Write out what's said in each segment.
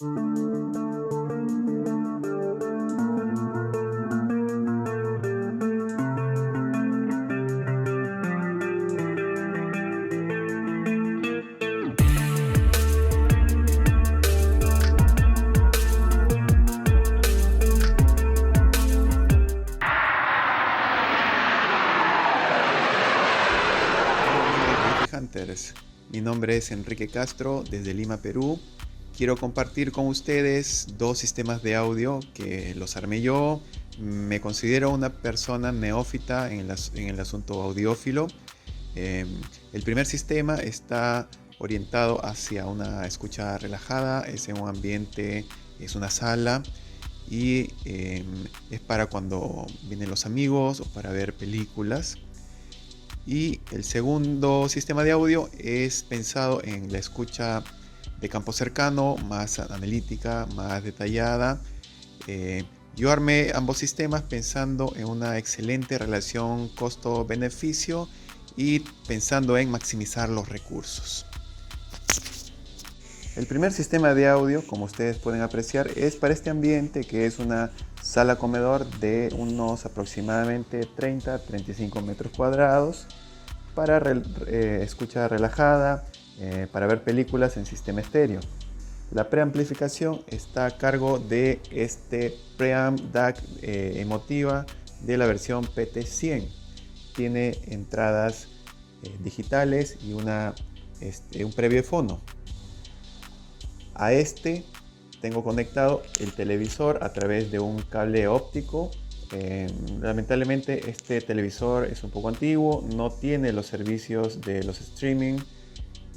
Hunters. Mi nombre es Enrique Castro desde Lima, Perú. Quiero compartir con ustedes dos sistemas de audio que los armé yo. Me considero una persona neófita en el asunto audiófilo. El primer sistema está orientado hacia una escucha relajada, es en un ambiente, es una sala y es para cuando vienen los amigos o para ver películas. Y el segundo sistema de audio es pensado en la escucha de campo cercano, más analítica, más detallada. Yo armé ambos sistemas pensando en una excelente relación costo-beneficio y pensando en maximizar los recursos. El primer sistema de audio, como ustedes pueden apreciar, es para este ambiente que es una sala comedor de unos aproximadamente 30-35 metros cuadrados para escucha relajada, para ver películas en sistema estéreo. La preamplificación está a cargo de este preamp DAC emotiva de la versión PT100. Tiene entradas digitales y un previo fono. A este tengo conectado el televisor a través de un cable óptico. Lamentablemente este televisor es un poco antiguo, no tiene los servicios de los streaming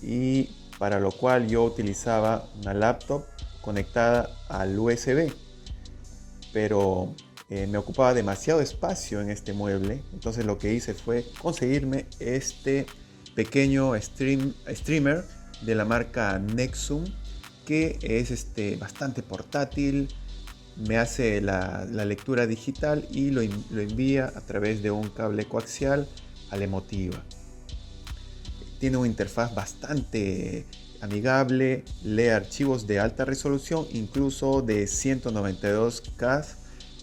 y para lo cual yo utilizaba una laptop conectada al USB, pero me ocupaba demasiado espacio en este mueble. Entonces lo que hice fue conseguirme este pequeño streamer de la marca Nexum, que es bastante portátil, me hace la lectura digital y lo envía a través de un cable coaxial a la emotiva. Tiene una interfaz bastante amigable, lee archivos de alta resolución, incluso de 192K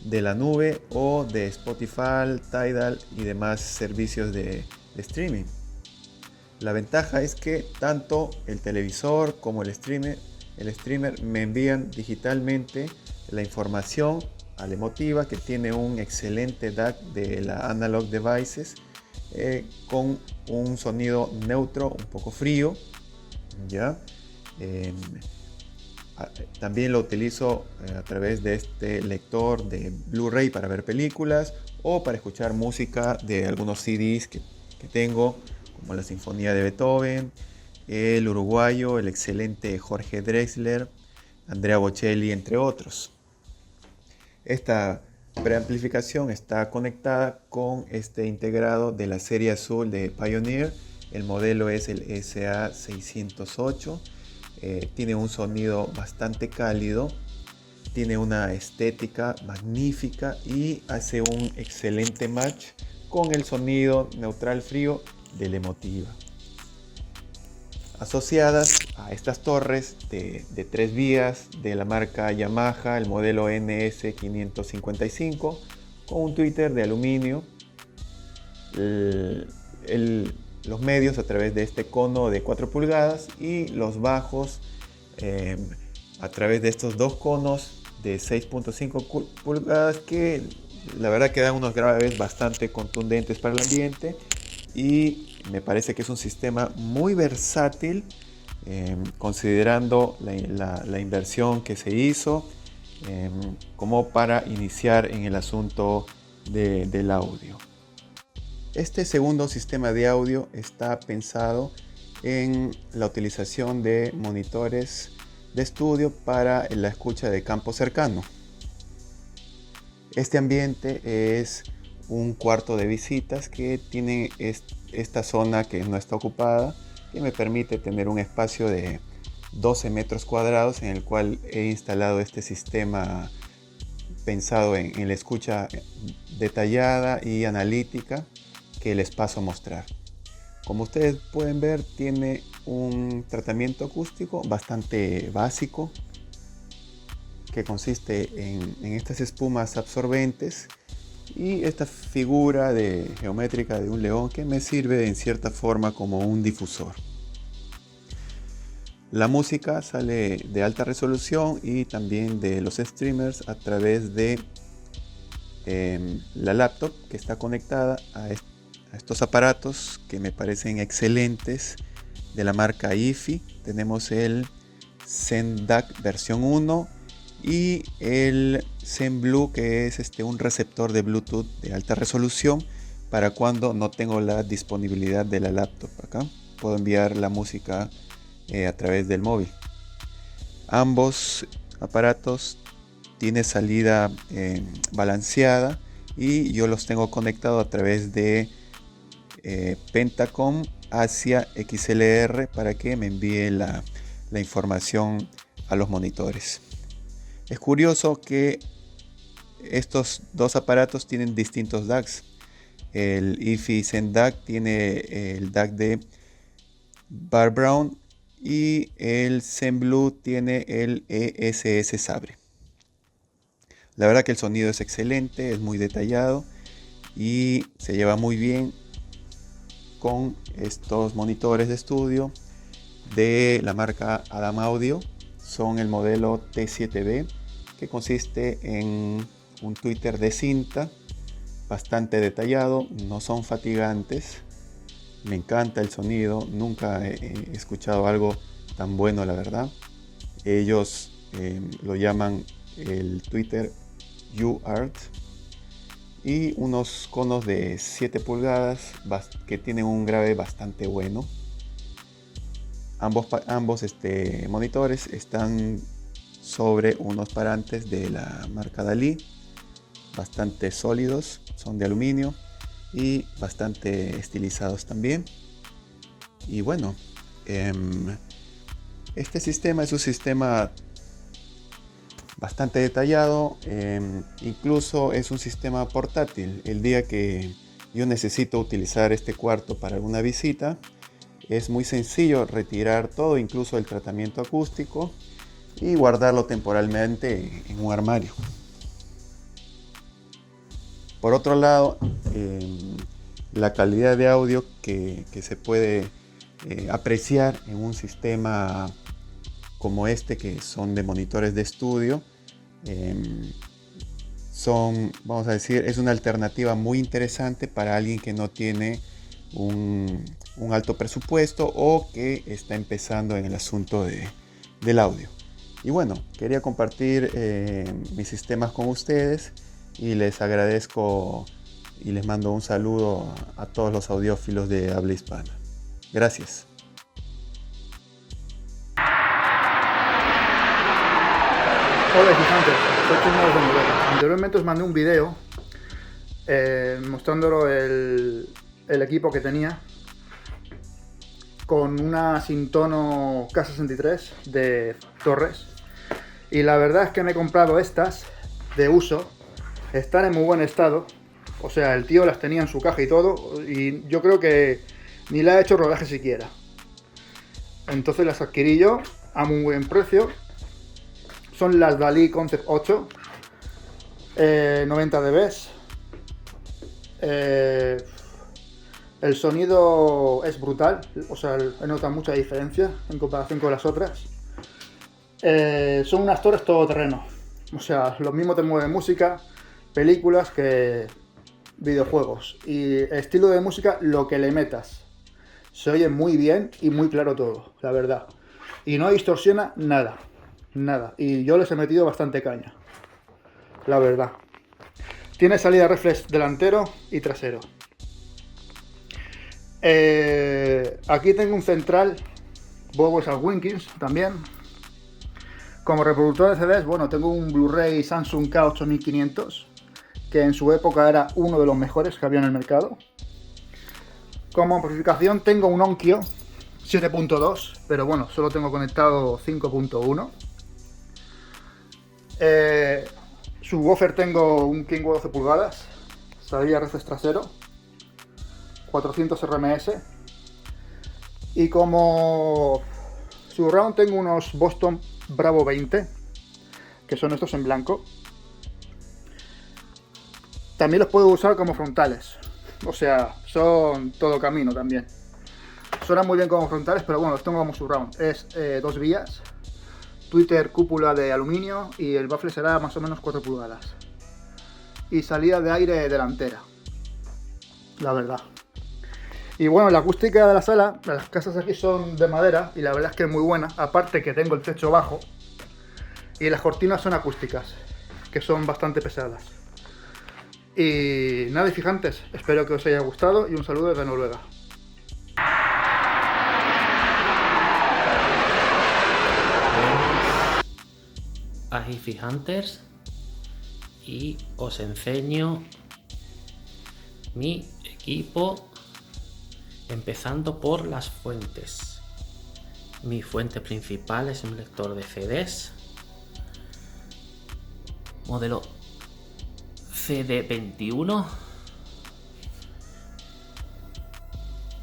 de la nube o de Spotify, Tidal y demás servicios de streaming. La ventaja es que tanto el televisor como el streamer me envían digitalmente la información a la emotiva, que tiene un excelente DAC de la Analog Devices con un sonido neutro, un poco frío, ¿ya? También lo utilizo a través de este lector de Blu-ray para ver películas o para escuchar música de algunos CDs que tengo, como la Sinfonía de Beethoven, el uruguayo, el excelente Jorge Drexler, Andrea Bocelli, entre otros. Esta preamplificación está conectada con este integrado de la serie azul de Pioneer. El modelo es el SA608. Tiene un sonido bastante cálido, tiene una estética magnífica y hace un excelente match con el sonido neutral frío de la emotiva. Asociadas a estas torres de 3 vías de la marca Yamaha, el modelo NS555, con un tweeter de aluminio, los medios a través de este cono de 4 pulgadas y los bajos a través de estos dos conos de 6.5 pulgadas, que la verdad que dan unos graves bastante contundentes para el ambiente, y me parece que es un sistema muy versátil considerando la inversión que se hizo como para iniciar en el asunto del audio. Este segundo sistema de audio está pensado en la utilización de monitores de estudio para la escucha de campo cercano. Este ambiente es un cuarto de visitas que tiene esta zona que no está ocupada, que me permite tener un espacio de 12 metros cuadrados en el cual he instalado este sistema pensado en la escucha detallada y analítica que les paso a mostrar. Como ustedes pueden ver, tiene un tratamiento acústico bastante básico. que consiste en estas espumas absorbentes y esta figura geométrica de un león que me sirve en cierta forma como un difusor. La música sale de alta resolución y también de los streamers a través de la laptop que está conectada a estos aparatos que me parecen excelentes de la marca IFI. Tenemos el Zen DAC versión 1 y el Zen Blue, que es un receptor de Bluetooth de alta resolución para cuando no tengo la disponibilidad de la laptop. Acá puedo enviar la música a través del móvil. Ambos aparatos tienen salida balanceada y yo los tengo conectados a través de Pentacom hacia XLR para que me envíe la información a los monitores. Es curioso que estos dos aparatos tienen distintos DACs. El IFI Zen DAC tiene el DAC de Bar Brown y el Zen Blue tiene el ESS Sabre. La verdad que el sonido es excelente, es muy detallado y se lleva muy bien con estos monitores de estudio de la marca Adam Audio. Son el modelo T7B, que consiste en un tweeter de cinta bastante detallado, no son fatigantes. Me encanta el sonido, nunca he escuchado algo tan bueno, la verdad. Ellos lo llaman el tweeter UART y unos conos de 7 pulgadas que tienen un grave bastante bueno. Ambos monitores están sobre unos parantes de la marca Dalí, bastante sólidos, son de aluminio y bastante estilizados también. Y bueno, este sistema es un sistema bastante detallado, incluso es un sistema portátil. El día que yo necesito utilizar este cuarto para alguna visita, es muy sencillo retirar todo, incluso el tratamiento acústico, y guardarlo temporalmente en un armario. Por otro lado, la calidad de audio que se puede apreciar en un sistema como que son de monitores de estudio, vamos a decir, es una alternativa muy interesante para alguien que no tiene un alto presupuesto o que está empezando en el asunto del audio. Y bueno, quería compartir mis sistemas con ustedes y les agradezco y les mando un saludo a todos los audiófilos de habla hispana. Gracias. Hola visitantes, soy Chino de Noruega. Anteriormente os mandé un video mostrándolo el equipo que tenía con una Sintono K63 de Torres, y la verdad es que me he comprado estas de uso, están en muy buen estado, o sea, el tío las tenía en su caja y todo, y yo creo que ni le ha hecho rodaje siquiera. Entonces las adquirí yo a muy buen precio. Son las Dalí Concept 8, 90 dB. El sonido es brutal, o sea, he notado mucha diferencia en comparación con las otras. Son unas torres todoterreno, o sea, lo mismo te mueve música, películas que videojuegos. Y estilo de música, lo que le metas. Se oye muy bien y muy claro todo, la verdad. Y no distorsiona nada. Nada, y yo les he metido bastante caña, la verdad. Tiene salida reflex delantero y trasero. Aquí tengo un central Bowers & Wilkins también. Como reproductor de CDs, bueno, tengo un Blu-ray Samsung K8500, que en su época era uno de los mejores que había en el mercado. Como amplificación tengo un Onkyo 7.2, pero bueno, solo tengo conectado 5.1. Subwoofer tengo un Kingwood 12 pulgadas, salida reflex trasero, 400 RMS, y como surround tengo unos Boston Bravo 20, que son estos en blanco. También los puedo usar como frontales, o sea, son todo camino también. Suenan muy bien como frontales, pero bueno, los tengo como surround. Es 2 vías, tweeter cúpula de aluminio y el baffle será más o menos 4 pulgadas. Y salida de aire delantera, la verdad. Y bueno, la acústica de la sala, las casas aquí son de madera y la verdad es que es muy buena. Aparte que tengo el techo bajo y las cortinas son acústicas, que son bastante pesadas. Y nada, y fijantes, espero que os haya gustado y un saludo desde Noruega. Aquí fijantes, y os enseño mi equipo, empezando por las fuentes. Mi fuente principal es un lector de CDs, modelo CD21,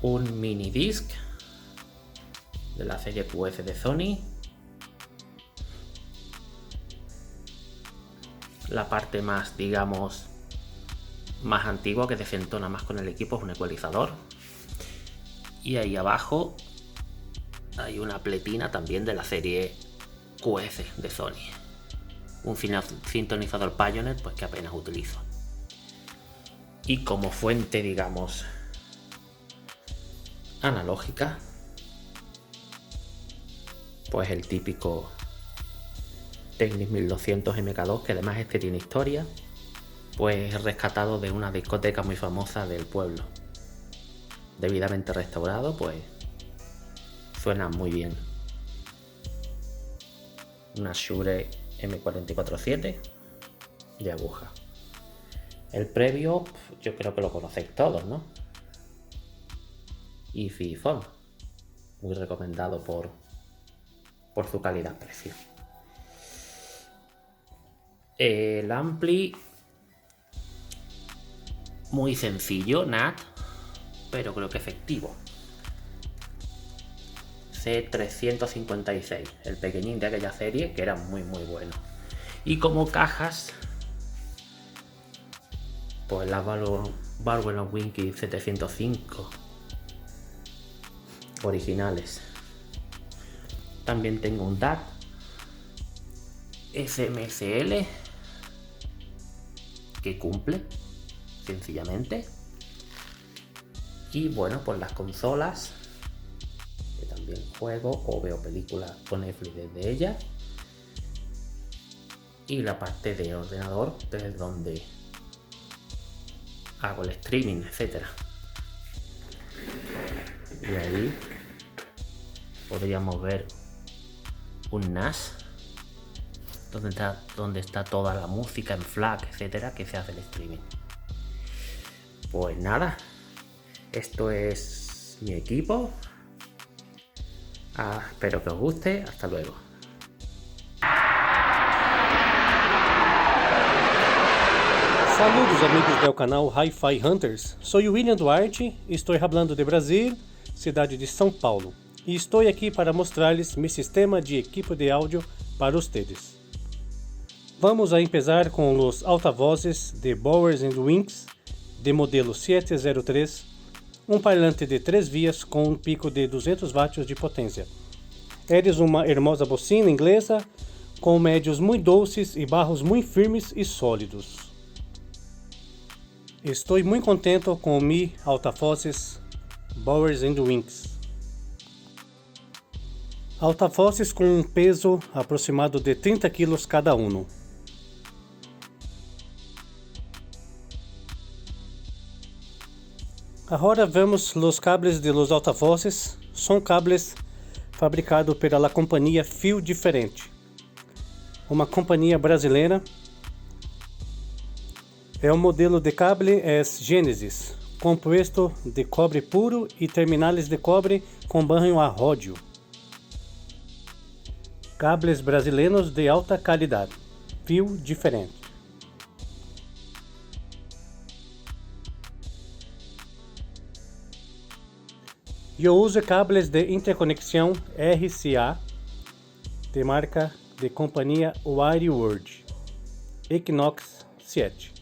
un mini disc de la serie QF de Sony. La parte más, digamos, más antigua, que desentona más con el equipo, es un ecualizador. Y ahí abajo hay una pletina también de la serie QF de Sony. Un sintonizador Pioneer, pues que apenas utilizo. Y como fuente, digamos, analógica, pues el típico Technics 1200 MK2, que además este tiene historia, pues rescatado de una discoteca muy famosa del pueblo. Debidamente restaurado, pues suena muy bien. Una Shure M447 de aguja. El previo, yo creo que lo conocéis todos, ¿no? Y Fifón, muy recomendado por su calidad-precio. El ampli, muy sencillo, NAT, pero creo que efectivo. C356, el pequeñín de aquella serie, que era muy bueno. Y como cajas, pues la Barwell Winky 705 originales. También tengo un DAC SMSL que cumple sencillamente. Y bueno, pues las consolas, que también juego o veo películas con Netflix desde ella. Y la parte de ordenador, desde donde hago el streaming, etcétera. Y ahí podríamos ver un NAS donde está toda la música en FLAC, etcétera, que se hace el streaming. Pues nada, esto es mi equipo. Espero que os guste. Hasta luego. Saludos amigos do canal Hi-Fi Hunters, sou William Duarte, estou falando de Brasil, cidade de São Paulo, e estou aqui para mostrar-lhes meu sistema de equipo de áudio para ustedes. Vamos a empezar com os altavozes de Bowers & Winks de modelo 703, um parlante de 3 vias com um pico de 200 watts de potência. Eles uma hermosa bocina inglesa com médios muito doces e barros muito firmes e sólidos. Estou muito contente com mi altavoces Bowers & Winks. Altavoces com um peso aproximado de 30 kg cada um. Agora vemos os cables de los altavoces. São cables fabricados pela companhia Fio Diferente, uma companhia brasileira. O modelo de cable é Genesis, composto de cobre puro e terminais de cobre com banho a ródio. Cables brasileiros de alta qualidade, Fio Diferente. Eu uso cables de interconexão RCA de marca de companhia WireWorld Equinox 7.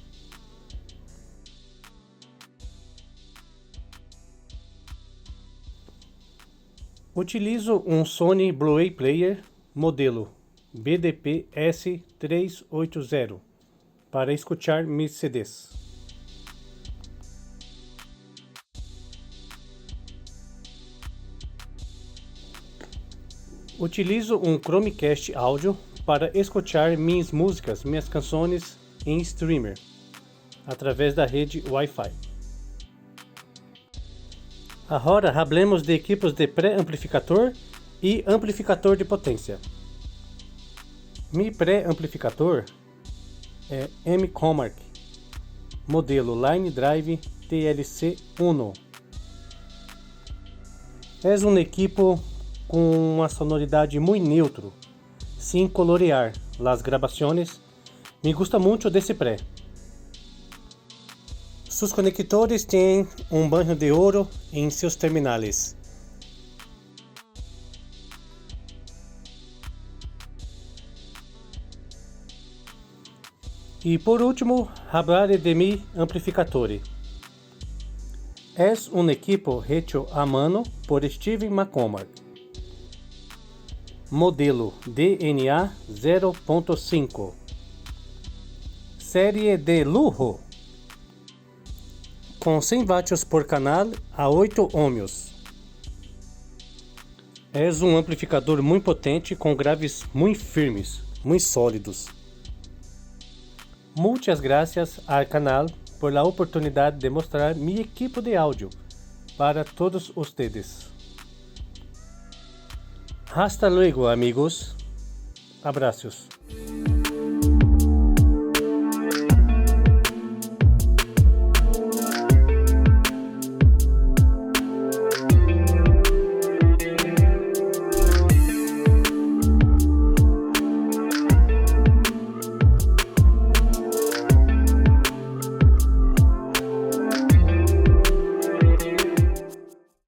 Utilizo um Sony Blu-ray Player modelo BDP S380 para escutar mis CDs. Utilizo um Chromecast áudio para escutar minhas músicas, minhas canções em streamer, através da rede Wi-Fi. Agora hablemos de equipos de pré-amplificador e amplificador de potência. Mi pré-amplificador é M-Comark, modelo Line Drive TLC-1. É um equipo com uma sonoridade muito neutro, sem colorear as gravações. Me gusta muito desse pré. Sus conectores têm um banho de ouro em seus terminales. E por último, hablar de mi amplificatore. É um equipo hecho a mano por Steven McCormack. Modelo DNA 0.5. Série de lujo. Com 100 watts por canal a 8 ohms. É um amplificador muito potente com graves muito firmes, muito sólidos. Muitas gracias ao canal por la oportunidade de mostrar mi equipo de áudio para todos ustedes. Hasta luego, amigos. Abraços.